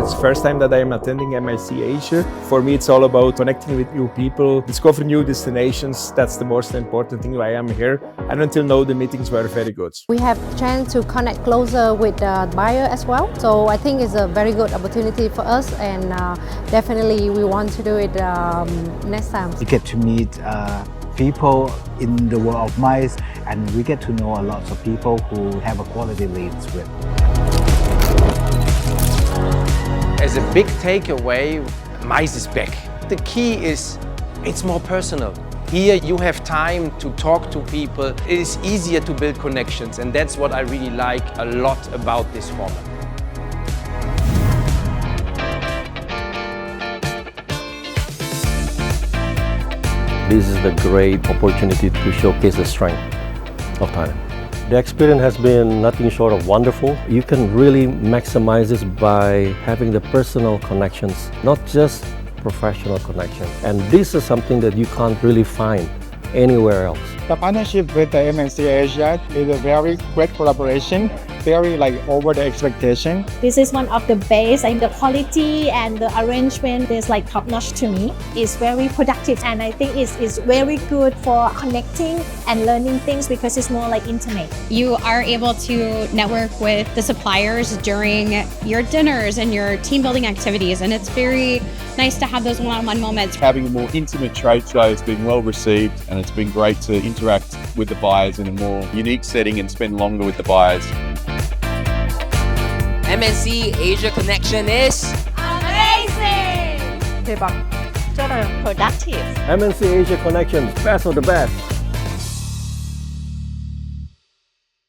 It's the first time that I am attending M&C Asia. For me, it's all about connecting with new people, discovering new destinations. That's the most important thing why I'm here. And until now, the meetings were very good. We have a chance to connect closer with the buyer as well. So I think it's a very good opportunity for us, and definitely we want to do it next time. You get to meet people in the world of mice, and we get to know a lot of people who have a quality leads with. As a big takeaway, mice is back. The key is it's more personal. Here you have time to talk to people. It is easier to build connections, and that's what I really like a lot about this format. This is the great opportunity to showcase the strength of Thailand. The experience has been nothing short of wonderful. You can really maximize this by having the personal connections, not just professional connections. And this is something that you can't really find anywhere else. The partnership with the M&C Asia is a very great collaboration, very over the expectation. This is one of the best, and the quality and the arrangement is top-notch to me. It's very productive, and I think it's very good for connecting and learning things because it's more intimate. You are able to network with the suppliers during your dinners and your team building activities, and it's very nice to have those one-on-one moments. Having a more intimate trade show has been well received, and it's been great to interact with the buyers in a more unique setting and spend longer with the buyers. M&C Asia Connection is amazing! 대박. productive. M&C Asia Connections, best of the best.